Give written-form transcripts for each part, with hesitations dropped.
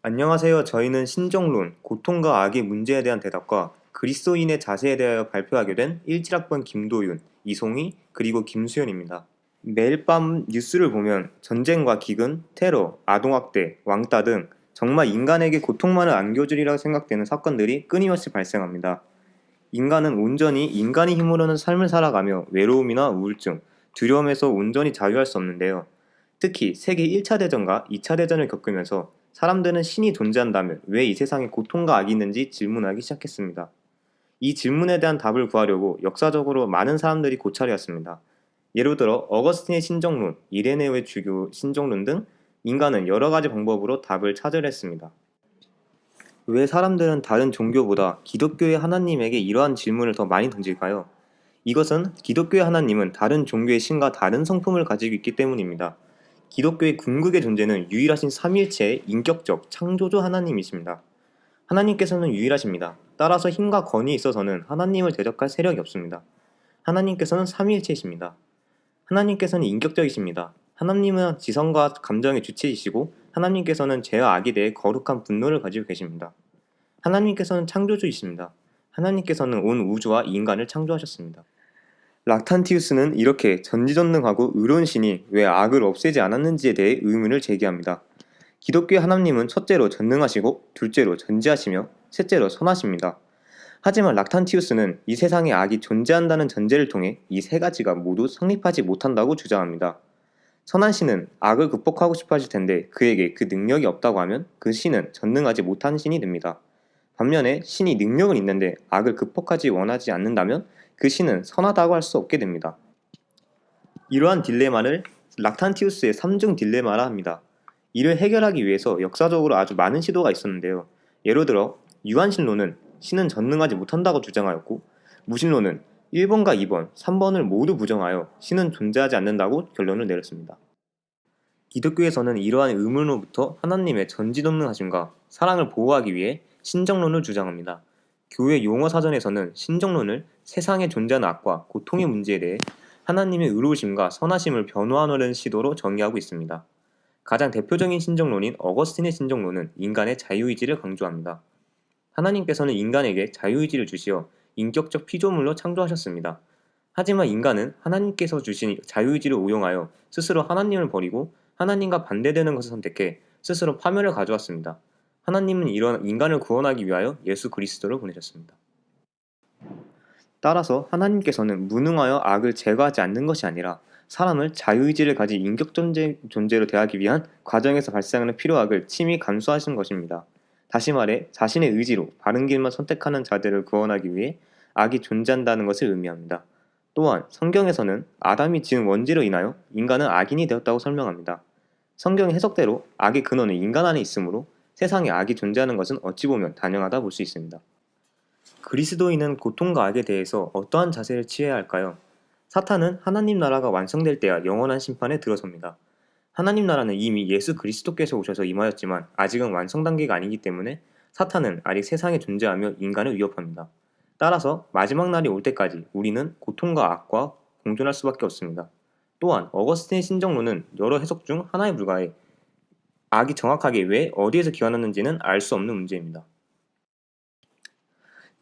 안녕하세요. 저희는 신정론, 고통과 악의 문제에 대한 대답과 그리스도인의 자세에 대하여 발표하게 된 17학번 김도윤, 이송희, 그리고 김수현입니다. 매일 밤 뉴스를 보면 전쟁과 기근, 테러, 아동학대, 왕따 등 정말 인간에게 고통만을 안겨주리라 생각되는 사건들이 끊임없이 발생합니다. 인간은 온전히 인간의 힘으로는 삶을 살아가며 외로움이나 우울증, 두려움에서 온전히 자유할 수 없는데요. 특히 세계 1차 대전과 2차 대전을 겪으면서 사람들은 신이 존재한다면 왜 이 세상에 고통과 악이 있는지 질문하기 시작했습니다. 이 질문에 대한 답을 구하려고 역사적으로 많은 사람들이 고찰해왔습니다. 예를 들어 어거스틴의 신정론, 이레네오의 주교 신정론 등 인간은 여러 가지 방법으로 답을 찾으려 했습니다. 왜 사람들은 다른 종교보다 기독교의 하나님에게 이러한 질문을 더 많이 던질까요? 이것은 기독교의 하나님은 다른 종교의 신과 다른 성품을 가지고 있기 때문입니다. 기독교의 궁극의 존재는 유일하신 삼위일체의 인격적 창조주 하나님이십니다. 하나님께서는 유일하십니다. 따라서 힘과 권위에 있어서는 하나님을 대적할 세력이 없습니다. 하나님께서는 삼위일체이십니다. 하나님께서는 인격적이십니다. 하나님은 지성과 감정의 주체이시고 하나님께서는 죄와 악에 대해 거룩한 분노를 가지고 계십니다. 하나님께서는 창조주이십니다. 하나님께서는 온 우주와 인간을 창조하셨습니다. 락탄티우스는 이렇게 전지전능하고 의로운 신이 왜 악을 없애지 않았는지에 대해 의문을 제기합니다. 기독교의 하나님은 첫째로 전능하시고 둘째로 전지하시며 셋째로 선하십니다. 하지만 락탄티우스는 이 세상에 악이 존재한다는 전제를 통해 이 세 가지가 모두 성립하지 못한다고 주장합니다. 선한 신은 악을 극복하고 싶어 하실 텐데 그에게 그 능력이 없다고 하면 그 신은 전능하지 못한 신이 됩니다. 반면에 신이 능력은 있는데 악을 극복하지 원하지 않는다면 그 신은 선하다고 할 수 없게 됩니다. 이러한 딜레마를 락탄티우스의 삼중 딜레마라 합니다. 이를 해결하기 위해서 역사적으로 아주 많은 시도가 있었는데요. 예를 들어 유한신론은 신은 전능하지 못한다고 주장하였고, 무신론은 1번과 2번, 3번을 모두 부정하여 신은 존재하지 않는다고 결론을 내렸습니다. 기독교에서는 이러한 의문으로부터 하나님의 전지전능하심과 사랑을 보호하기 위해 신정론을 주장합니다. 교회 용어 사전에서는 신정론을 세상에 존재하는 악과 고통의 문제에 대해 하나님의 의로우심과 선하심을 변호하려는 시도로 정의하고 있습니다. 가장 대표적인 신정론인 어거스틴의 신정론은 인간의 자유의지를 강조합니다. 하나님께서는 인간에게 자유의지를 주시어 인격적 피조물로 창조하셨습니다. 하지만 인간은 하나님께서 주신 자유의지를 오용하여 스스로 하나님을 버리고 하나님과 반대되는 것을 선택해 스스로 파멸을 가져왔습니다. 하나님은 이런 인간을 구원하기 위하여 예수 그리스도를 보내셨습니다. 따라서 하나님께서는 무능하여 악을 제거하지 않는 것이 아니라 사람을 자유의지를 가진 존재로 대하기 위한 과정에서 발생하는 필요악을 침히 감수하신 것입니다. 다시 말해 자신의 의지로 바른 길만 선택하는 자들을 구원하기 위해 악이 존재한다는 것을 의미합니다. 또한 성경에서는 아담이 지은 원죄로 인하여 인간은 악인이 되었다고 설명합니다. 성경의 해석대로 악의 근원은 인간 안에 있으므로 세상에 악이 존재하는 것은 어찌 보면 당연하다 볼 수 있습니다. 그리스도인은 고통과 악에 대해서 어떠한 자세를 취해야 할까요? 사탄은 하나님 나라가 완성될 때야 영원한 심판에 들어섭니다. 하나님 나라는 이미 예수 그리스도께서 오셔서 임하였지만 아직은 완성 단계가 아니기 때문에 사탄은 아직 세상에 존재하며 인간을 위협합니다. 따라서 마지막 날이 올 때까지 우리는 고통과 악과 공존할 수밖에 없습니다. 또한 어거스틴의 신정론은 여러 해석 중 하나에 불과해 악이 정확하게 왜 어디에서 기원하는지는 알 수 없는 문제입니다.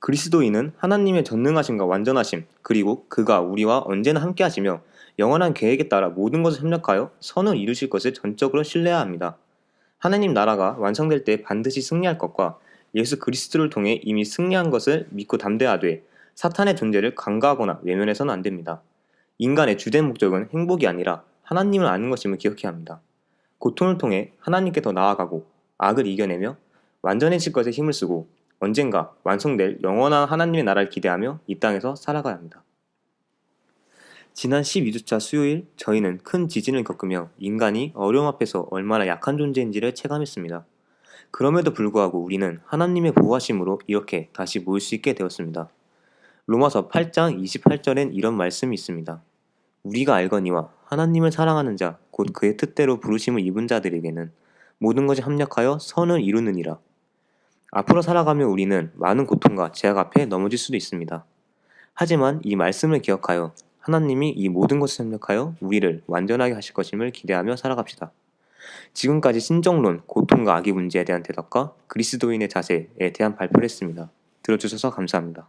그리스도인은 하나님의 전능하심과 완전하심, 그리고 그가 우리와 언제나 함께하시며 영원한 계획에 따라 모든 것을 협력하여 선을 이루실 것을 전적으로 신뢰해야 합니다. 하나님 나라가 완성될 때 반드시 승리할 것과 예수 그리스도를 통해 이미 승리한 것을 믿고 담대하되 사탄의 존재를 간과하거나 외면해서는 안 됩니다. 인간의 주된 목적은 행복이 아니라 하나님을 아는 것임을 기억해야 합니다. 고통을 통해 하나님께 더 나아가고 악을 이겨내며 완전해질 것에 힘을 쓰고 언젠가 완성될 영원한 하나님의 나라를 기대하며 이 땅에서 살아가야 합니다. 지난 12주차 수요일 저희는 큰 지진을 겪으며 인간이 어려움 앞에서 얼마나 약한 존재인지를 체감했습니다. 그럼에도 불구하고 우리는 하나님의 보호하심으로 이렇게 다시 모일 수 있게 되었습니다. 로마서 8장 28절엔 이런 말씀이 있습니다. 우리가 알거니와 하나님을 사랑하는 자 곧 그의 뜻대로 부르심을 입은 자들에게는 모든 것이 합력하여 선을 이루느니라. 앞으로 살아가며 우리는 많은 고통과 제약 앞에 넘어질 수도 있습니다. 하지만 이 말씀을 기억하여 하나님이 이 모든 것을 협력하여 우리를 완전하게 하실 것임을 기대하며 살아갑시다. 지금까지 신정론, 고통과 악의 문제에 대한 대답과 그리스도인의 자세에 대한 발표를 했습니다. 들어주셔서 감사합니다.